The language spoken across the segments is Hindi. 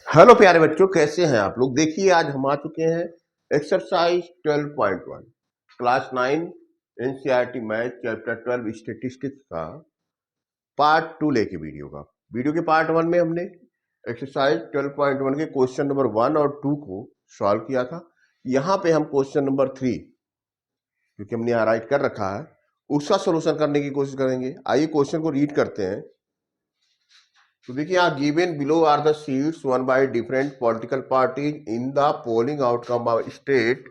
हेलो प्यारे बच्चों, कैसे हैं आप लोग। देखिए, आज हम आ चुके हैं exercise 12.1 class 9 NCERT math chapter 12 statistics का पार्ट 2 लेके वीडियो के पार्ट 1 में हमने एक्सरसाइज 12.1 के क्वेश्चन नंबर 1 और 2 को सॉल्व किया था। यहाँ पे हम क्वेश्चन नंबर 3, क्योंकि हमने यहाँ राइट कर रखा है, उसका सोल्यूशन करने की कोशिश करेंगे। आइए क्वेश्चन को रीड करते हैं। तो देखिए, यहाँ given below are the seats won by different political parties in the polling outcome of state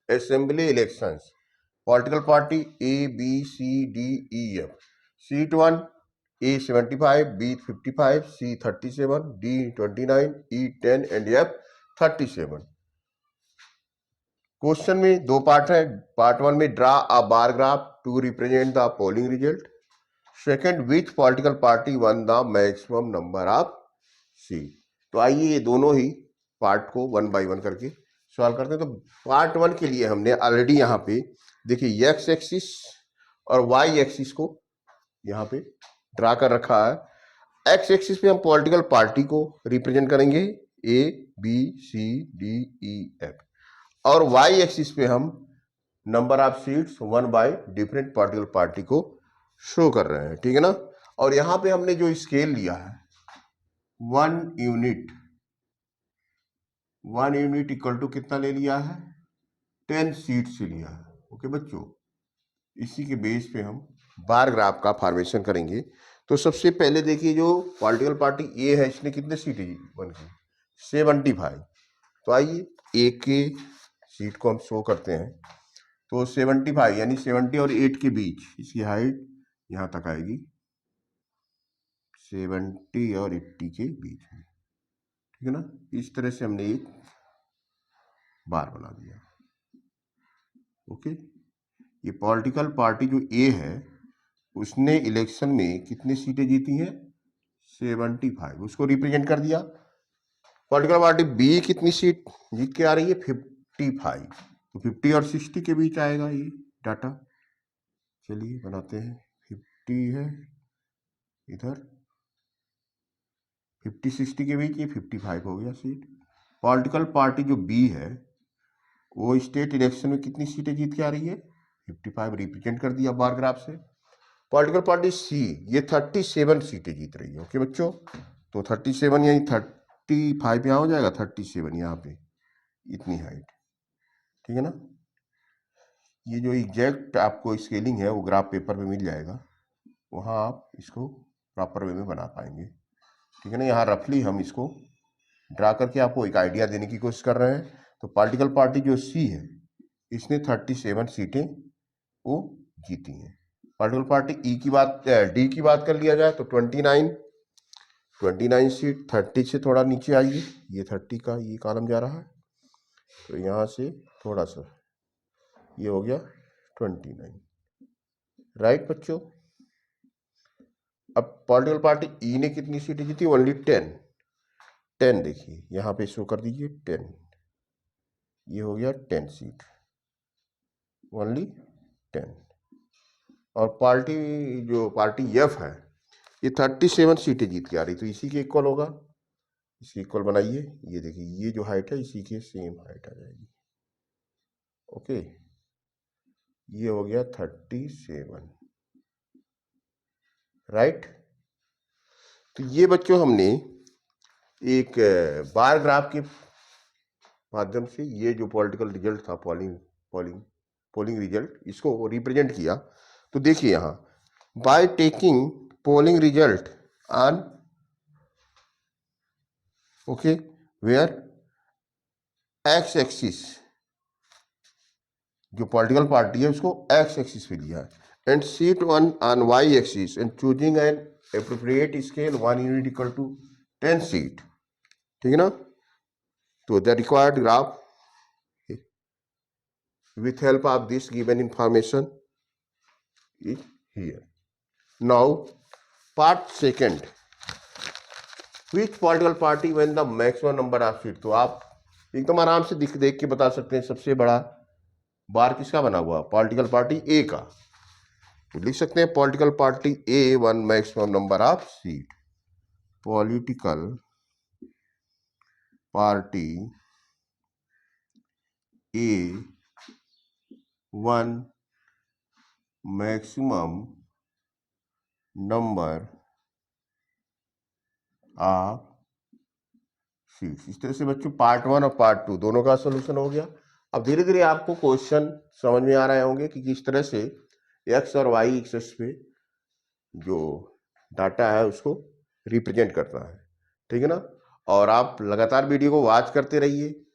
assembly elections. Political party A B C D E F. Seat 1 A 75, B 55, C 37, D 29, E 10 and F 37। Question में दो पार्ट है। पार्ट 1 में draw a bar graph to represent the polling result. Second, which political party won the maximum number of seat. तो आइए ये दोनों ही पार्ट को 1 बाय 1 करके सॉल्व करते हैं। तो पार्ट 1 के लिए हमने ऑलरेडी यहाँ पे देखिए एक्स एक्सिस और वाई एक्सिस को यहाँ पे ड्रा कर रखा है। एक्स एक्सिस पे हम पॉलिटिकल पार्टी को रिप्रेजेंट करेंगे A B C D E F, और वाई एक्सिस पे हम number of seats 1 by different political party को शो कर रहे हैं, ठीक है ना। और यहां पे हमने जो स्केल लिया है 1 यूनिट, 1 यूनिट इक्वल टू कितना ले लिया है, 10 सीट से लिया है। ओके बच्चों, इसी के बेस पे हम बार ग्राफ का फॉर्मेशन करेंगे। तो सबसे पहले देखिए, जो पॉलिटिकल पार्टी ए है इसने कितने सीटें वन की, 75। तो आइए ए के सीट को हम शो करते हैं। तो 75 यानी 70 और 8 के बीच इसकी हाइट यहां तक आएगी, 70 और 80 के बीच में, ठीक है ना। इस तरह से हमने एक बार बना दिया। ओके, ये पॉलिटिकल पार्टी जो ए है उसने इलेक्शन में कितनी सीटें जीती हैं, 75, उसको रिप्रेजेंट कर दिया। पॉलिटिकल पार्टी बी कितनी सीट जीत के आ रही है, 55। तो 50 और 60 के बीच आएगा ये डाटा। चलिए बनाते हैं, 50 है इधर, 50-60 के बीच, ये 55 हो गया सीट। पॉलिटिकल पार्टी जो बी है वो स्टेट इलेक्शन में कितनी सीटें जीत के आ रही है, 55, रिप्रेजेंट कर दिया बार ग्राफ से। पॉलिटिकल पार्टी सी ये 37 सीटें जीत रही है। ओके बच्चों, तो 37 यहीं 35 यहाँ हो जाएगा, 37 यहाँ पे, इतनी हाइट, ठीक है ना। ये जो एग्जैक्ट आपको स्केलिंग है वो ग्राफ पेपर में मिल जाएगा, वहाँ आप इसको प्रॉपर वे में बना पाएंगे, ठीक है ना। यहाँ रफली हम इसको ड्रा करके आपको एक आइडिया देने की कोशिश कर रहे हैं। तो पॉलिटिकल पार्टी जो सी है इसने 37 सीटें वो जीती हैं। पॉलिटिकल पार्टी ई की बात, डी की बात कर लिया जाए तो 29 सीट, 30 से थोड़ा नीचे आइए, ये 30 का ये कॉलम जा रहा है, तो यहाँ से थोड़ा सा ये हो गया 29, राइट बच्चों। अब पॉलिटिकल पार्टी ई ने कितनी सीटें जीती, ओनली 10। देखिए यहाँ पे शो कर दीजिए 10, ये हो गया 10 सीट, ओनली 10। और पार्टी एफ है ये 37 सीटें जीत के आ रही, तो इसी के इक्वल होगा, इसी इक्वल बनाइए। ये देखिए ये जो हाइट है इसी के सेम हाइट आ जाएगी। ओके, ये हो गया 37, राइट। तो ये बच्चों हमने एक बार ग्राफ के माध्यम से ये जो पॉलिटिकल रिजल्ट था, पोलिंग रिजल्ट, इसको रिप्रेजेंट किया। तो देखिए यहाँ, by taking polling result on, okay, where X axis, जो पॉलिटिकल पार्टी है उसको एक्स एक्सिस पे लिया है, and seat won on Y axis, and choosing an appropriate scale 1 unit equal to 10 seat, ठीक है ना। तो the required graph with help of this given information is here. Now part second, which political party when the maximum number of seat। तो आप एकदम आराम से देख के बता सकते हैं सबसे बड़ा बार किसका बना हुआ, पॉलिटिकल पार्टी ए का। तो लिख सकते हैं political party A one maximum number of seat, political party A one maximum number of seats. इस तरह से बच्चों पार्ट 1 और पार्ट 2 दोनों का सोल्यूशन हो गया। अब धीरे धीरे आपको क्वेश्चन समझ में आ रहे होंगे कि किस तरह से एक्स और वाई एक्सेस पे जो डाटा है उसको रिप्रेजेंट करना है, ठीक है ना। और आप लगातार वीडियो को वॉच करते रहिए,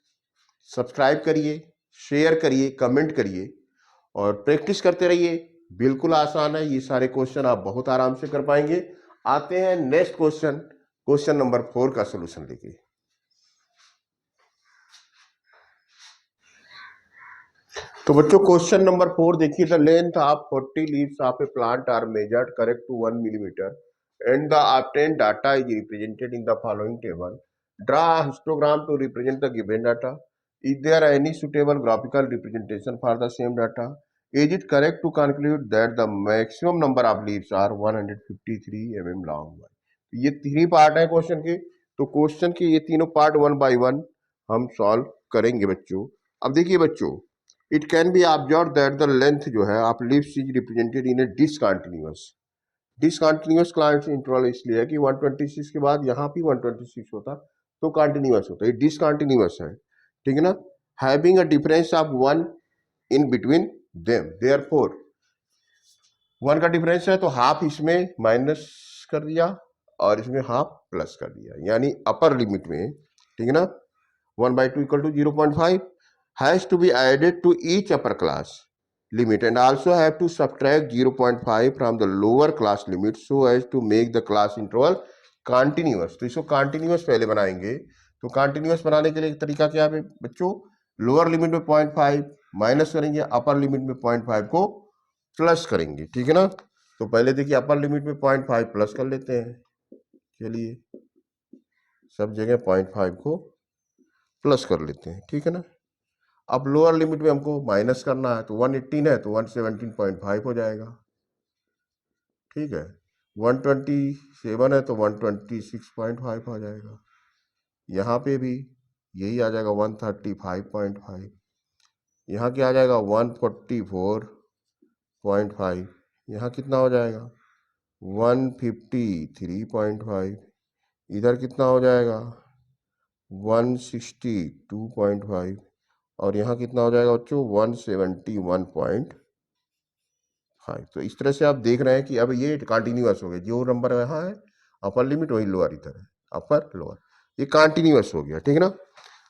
सब्सक्राइब करिए, शेयर करिए, कमेंट करिए और प्रैक्टिस करते रहिए। बिल्कुल आसान है, ये सारे क्वेश्चन आप बहुत आराम से कर पाएंगे। आते हैं नेक्स्ट क्वेश्चन, क्वेश्चन नंबर 4 का सोल्यूशन लेके। तो बच्चों क्वेश्चन नंबर 4 देखिए, the length of 40 leaves of a plant are measured correct to 1 millimetre and the obtained data is represented in the following table. Draw a histogram to represent the given data. Is there any suitable graphical representation for the same data? Is it correct to conclude that the maximum number of leaves are 153 mm long? ये 3 पार्ट है क्वेश्चन के, तो क्वेश्चन के ये तीनों पार्ट 1 by 1 हम सॉल्व करेंगे बच्चों। अब देखिए बच्चों, it can be observe that the length जो है of leaves is represented in A discontinuous. Discontinuous class interval इसलिए है कि 126 के बाद यहाँ भी 126 होता तो कंटिन्यूअस होता, ये डिसकंटिन्यूअस है, ठीक है ना। Having a difference of 1 in between them, therefore 1 का डिफरेंस है तो हाफ इसमें माइनस कर दिया और इसमें हाफ प्लस कर दिया, यानी अपर लिमिट में, ठीक है ना। 1/2 equal to 0.5 has to be added to each upper class limit and also have to subtract 0.5 from the lower class limit so as to make the class interval continuous। तो इसको continuous पहले बनाएंगे, तो continuous बनाने के लिए एक तरीका क्या है बच्चों, लोअर लिमिट में 0.5 माइनस करेंगे, अपर लिमिट में 0.5 को प्लस करेंगे, ठीक है ना। तो पहले देखिए अपर लिमिट में 0.5 प्लस कर लेते हैं, चलिए सब जगह 0.5 को प्लस कर लेते हैं, ठीक है ना। अब लोअर लिमिट में हमको माइनस करना है, तो 118 है तो 117.5 हो जाएगा, ठीक है। 127 है तो 126.5 आ जाएगा, यहाँ पे भी यही आ जाएगा 135.5, यहाँ क्या आ जाएगा 144.5, यहाँ कितना हो जाएगा 153.5, इधर कितना हो जाएगा 162.5 और यहाँ कितना हो जाएगा बच्चों 171.5। तो इस तरह से आप देख रहे हैं कि अब ये कंटिन्यूअस हो गया, जो नंबर यहाँ है अपर लिमिट वही लोअर इधर है, अपर लोअर, ये कंटिन्यूअस हो गया, ठीक है ना।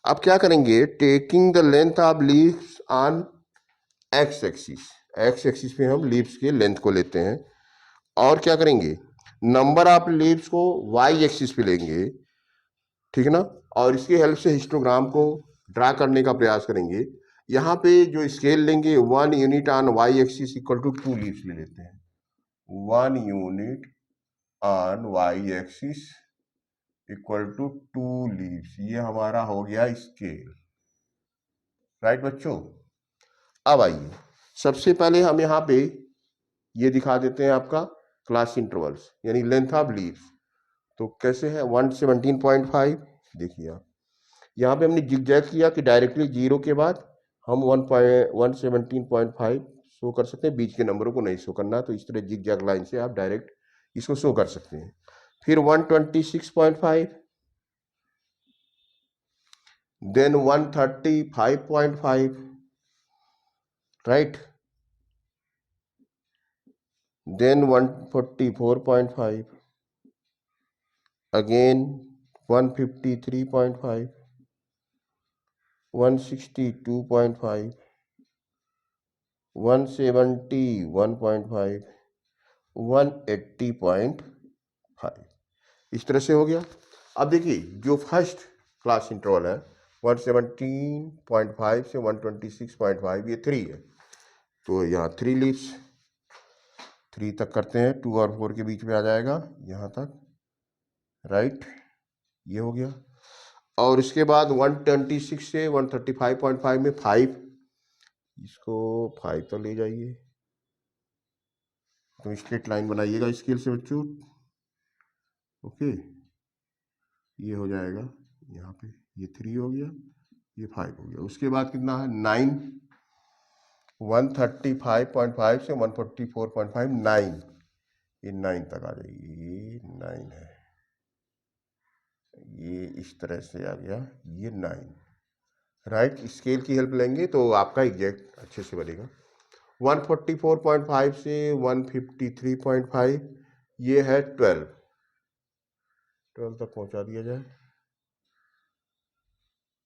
अब क्या करेंगे, taking the length of leaves on x axis, x axis पे हम लीव्स के लेंथ को लेते हैं और क्या करेंगे नंबर ऑफ लीव्स को वाई एक्सिस पे लेंगे, ठीक है ना। और इसकी हेल्प से हिस्टोग्राम को ड्रा करने का प्रयास करेंगे। यहाँ पे जो स्केल लेंगे 1 unit on Y axis equal to 2 leaves ले लेते हैं, 1 unit on Y axis equal to 2 leaves, ये हमारा हो गया स्केल, राइट बच्चों। अब आइए सबसे पहले हम यहाँ पे ये दिखा देते हैं आपका क्लास इंटरवल्स यानी लेंथ ऑफ लीव्स। तो कैसे है 117.5, देखिए आप यहाँ पे हमने जिगजैग किया कि डायरेक्टली 0 के बाद हम 117.5 शो कर सकते हैं, बीच के नंबरों को नहीं शो करना, तो इस तरह जिगजैग लाइन से आप डायरेक्ट इसको शो कर सकते हैं। फिर 126.5, देन 135.5, राइट, देन 144.5, अगेन 153.5, 162.5, 171.5, 180.5, इस तरह से हो गया। अब देखिए जो फर्स्ट क्लास इंटरवल है 117.5 से 126.5, ये 3 है, तो यहाँ 3 लीव्स 3 तक करते हैं, 2 और 4 के बीच में आ जाएगा यहाँ तक, राइट, ये हो गया। और इसके बाद 126 से 135.5 में 5, इसको 5 तो ले जाइए, तो स्ट्रेट लाइन बनाइएगा स्केल से बच्चों, ओके, ये हो जाएगा यहाँ पे ये 3 हो गया, ये 5 हो गया। उसके बाद कितना है 9, 135.5 से 144.5, 9, ये 9 तक आ जाएगी, ये 9 है, ये इस तरह से आ गया, ये 9, राइट। स्केल की हेल्प लेंगे तो आपका एग्जैक्ट अच्छे से बनेगा। 144.5 से 153.5, ये है 12 तक पहुंचा दिया जाए।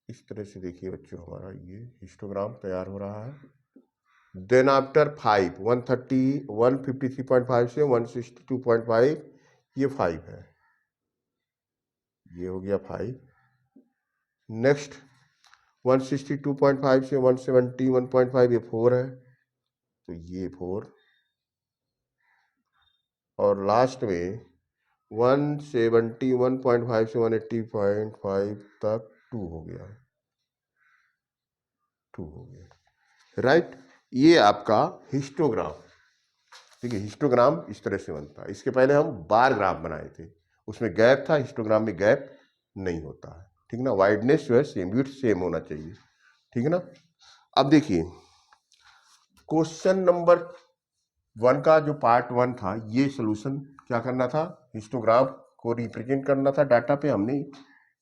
इस तरह से देखिए बच्चों, हमारा ये हिस्टोग्राम तैयार हो रहा है। देन आफ्टर 5, 153.5 से 162.5, ये 5 है, ये हो गया 5। नेक्स्ट 162.5 से 171.5, ये 4 है, तो ये 4। और लास्ट में 171.5 से 180.5 तक 2 हो गया, 2 हो गया, राइट। ये आपका हिस्टोग्राम। ठीक है, हिस्टोग्राम इस तरह से बनता है। इसके पहले हम बार ग्राफ बनाए थे, उसमें गैप था, हिस्टोग्राम में गैप नहीं होता है, ठीक ना। वाइडनेस जो है सेम, विड्थ सेम होना चाहिए, ठीक है ना। अब देखिए क्वेश्चन नंबर 1 का जो पार्ट 1 था, ये सोल्यूशन क्या करना था, हिस्टोग्राफ को रिप्रेजेंट करना था डाटा पे, हमने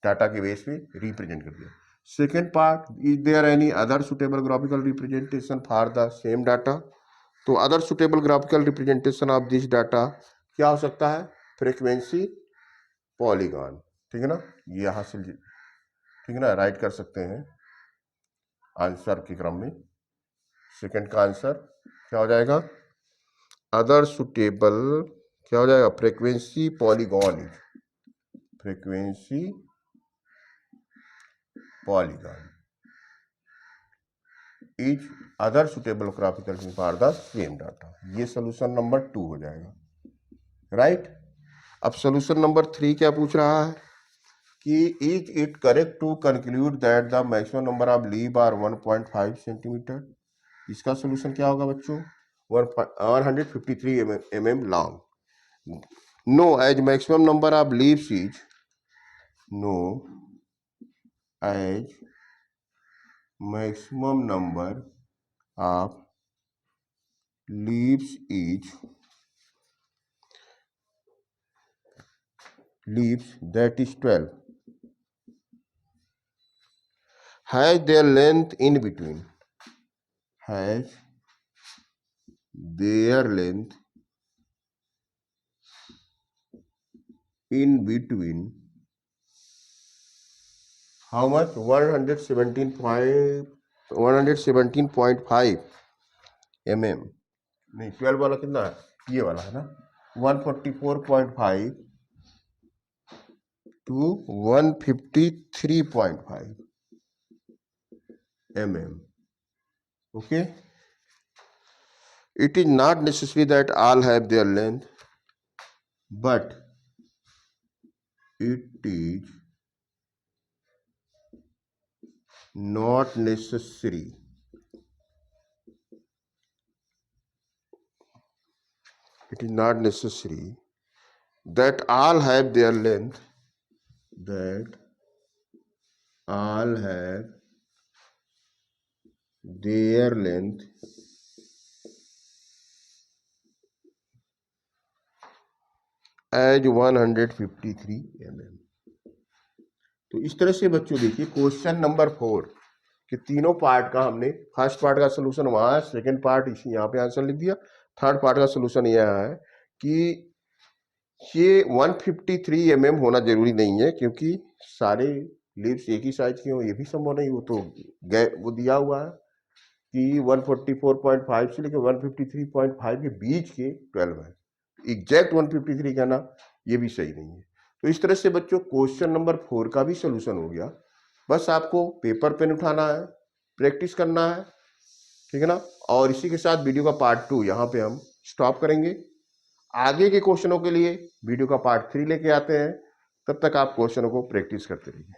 डाटा के बेस पे रिप्रेजेंट कर दिया। Second part, is there any other suitable graphical representation for the same data. तो other suitable graphical representation of this data क्या हो सकता है, फ्रीक्वेंसी, पॉलीगॉन, ठीक है ना। ये यहाँ से ठीक है ना राइट कर सकते हैं आंसर के क्रम में। सेकंड का आंसर क्या हो जाएगा, अदर सुटेबल क्या हो जाएगा, frequency polygon, frequency polygon is other suitable graphical for the same data. ये सोल्यूशन नंबर 2 हो जाएगा, राइट। अब सोल्यूशन नंबर 3 क्या पूछ रहा है कि is it correct to conclude that the maximum number of leaf are 1.5 centimetre. इसका सोल्यूशन क्या होगा बच्चों, 153 mm long. No as maximum number of leaves is, no as maximum number of leaves that is 12 has their length in between, has their length in between how much, 117.5 mm, नहीं 12 वाला कितना है, ये वाला है ना, 144.5 to 153.5 mm. Okay, it is not necessary that all have their length, but it is not necessary that all have their length, that all have their length as 153 mm। तो इस तरह से बच्चों देखिए क्वेश्चन नंबर 4 कि तीनों पार्ट का हमने, फर्स्ट पार्ट का सोल्यूशन वहां है, सेकंड पार्ट इसी यहाँ पे आंसर लिख दिया, थर्ड पार्ट का सोल्यूशन यह है कि ये 153 mm होना जरूरी नहीं है, क्योंकि सारे लीव्स एक ही साइज के हो ये भी संभव नहीं, वो तो वो दिया हुआ है कि 144.5 से लेकर 153.5 के बीच के 12 है, एग्जैक्ट 153 कहना ये भी सही नहीं है। तो इस तरह से बच्चों क्वेश्चन नंबर 4 का भी सोल्यूशन हो गया। बस आपको पेपर पेन उठाना है, प्रैक्टिस करना है, ठीक है ना। और इसी के साथ वीडियो का पार्ट 2 यहाँ पे हम स्टॉप करेंगे। आगे के क्वेश्चनों के लिए वीडियो का पार्ट 3 लेके आते हैं, तब तक आप क्वेश्चनों को प्रैक्टिस करते रहिए।